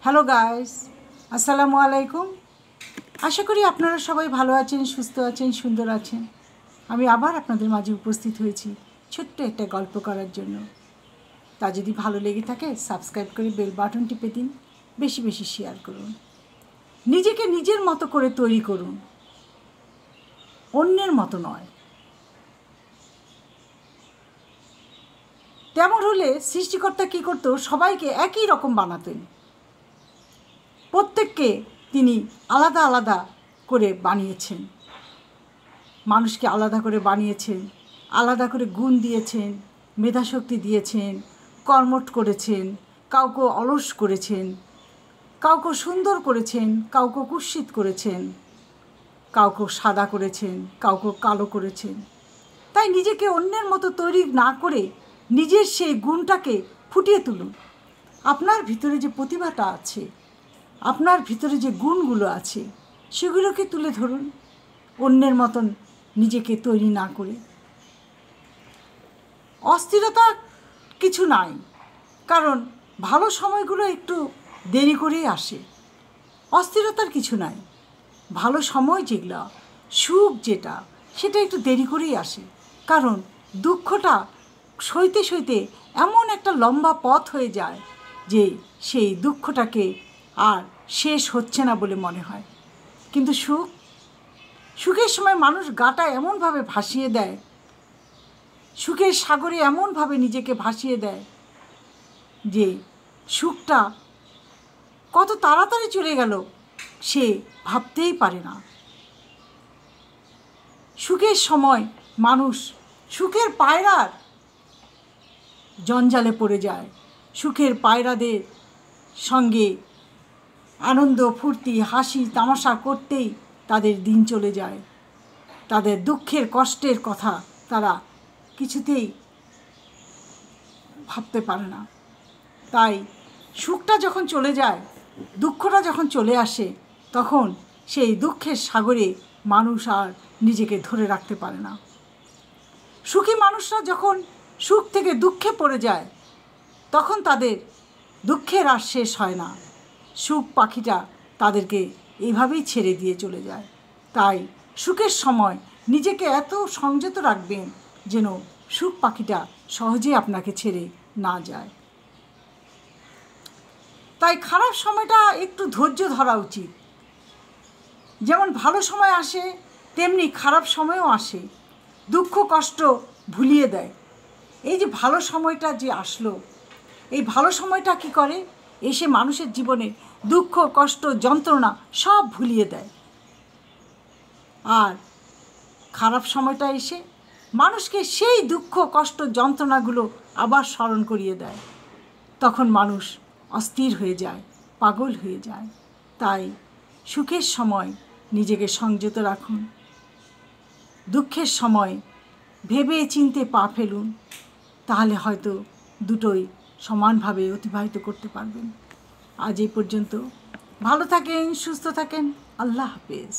Hello guys, আসসালামু আলাইকুম। আশা করি আপনারা সবাই ভালো আছেন, সুস্থ আছেন, সুন্দর আছেন। আমি আবার আপনাদের মাঝে উপস্থিত হয়েছি ছোট্ট একটা গল্প করার জন্য। তা যদি ভালো লেগে থাকে সাবস্ক্রাইব করে বেল বাটন টিপে দিন, বেশি বেশি শেয়ার করুন। নিজেকে নিজের মতো করে তৈরি করুন, অন্যের মতো নয়। তেমন হলে সৃষ্টিকর্তা কী করতো, সবাইকে একই রকম বানাতেন। প্রত্যেককে তিনি আলাদা আলাদা করে বানিয়েছেন, মানুষকে আলাদা করে বানিয়েছেন, আলাদা করে গুণ দিয়েছেন, মেধাশক্তি দিয়েছেন, কর্মঠ করেছেন, কাউকে অলস করেছেন, কাউকে সুন্দর করেছেন, কাউকে কুৎসিত করেছেন, কাউকে সাদা করেছেন, কাউকে কালো করেছেন। তাই নিজেকে অন্যের মতো তৈরি না করে নিজের সেই গুণটাকে ফুটিয়ে তুলুন। আপনার ভিতরে যে প্রতিভাটা আছে, আপনার ভিতরে যে গুণগুলো আছে, সেগুলোকে তুলে ধরুন, অন্যের মতন নিজেকে তৈরি না করে। অস্থিরতা কিছু নাই, কারণ ভালো সময়গুলো একটু দেরি করেই আসে। অস্থিরতার কিছু নাই, ভালো সময় যেগুলো, সুখ যেটা, সেটা একটু দেরি করেই আসে। কারণ দুঃখটা সইতে সইতে এমন একটা লম্বা পথ হয়ে যায় যে সেই দুঃখটাকে আর শেষ হচ্ছে না বলে মনে হয়। কিন্তু সুখের সময় মানুষ গাটা এমনভাবে ভাসিয়ে দেয়, সুখের সাগরে এমনভাবে নিজেকে ভাসিয়ে দেয় যে সুখটা কত তাড়াতাড়ি চলে গেল সে ভাবতেই পারে না। সুখের সময় মানুষ সুখের পায়রার জঞ্জালে পড়ে যায়, সুখের পায়রাদের সঙ্গে আনন্দ ফুর্তি হাসি তামাশা করতেই তাদের দিন চলে যায়। তাদের দুঃখের কষ্টের কথা তারা কিছুতেই ভাবতে পারে না। তাই সুখটা যখন চলে যায়, দুঃখটা যখন চলে আসে, তখন সেই দুঃখের সাগরে মানুষ আর নিজেকে ধরে রাখতে পারে না। সুখী মানুষরা যখন সুখ থেকে দুঃখে পড়ে যায়, তখন তাদের দুঃখের আর শেষ হয় না। সুখ পাখিটা তাদেরকে এইভাবেই ছেড়ে দিয়ে চলে যায়। তাই সুখের সময় নিজেকে এত সংযত রাখবেন যেন সুখ পাখিটা সহজে আপনাকে ছেড়ে না যায়। তাই খারাপ সময়টা একটু ধৈর্য ধরা উচিত। যেমন ভালো সময় আসে, তেমনি খারাপ সময়ও আসে, দুঃখ কষ্ট ভুলিয়ে দেয়। এই যে ভালো সময়টা যে আসলো, এই ভালো সময়টা কি করে, এসে মানুষের জীবনে দুঃখ কষ্ট যন্ত্রণা সব ভুলিয়ে দেয়। আর খারাপ সময়টা এসে মানুষকে সেই দুঃখ কষ্ট যন্ত্রণাগুলো আবার স্মরণ করিয়ে দেয়। তখন মানুষ অস্থির হয়ে যায়, পাগল হয়ে যায়। তাই সুখের সময় নিজেকে সংযত রাখুন, দুঃখের সময় ভেবে চিন্তে পা ফেলুন, তাহলে হয়তো দুটোই সমানভাবে অতিবাহিত করতে পারবেন। আজ এই পর্যন্ত। ভালো থাকেন, সুস্থ থাকেন। আল্লাহ হাফেজ।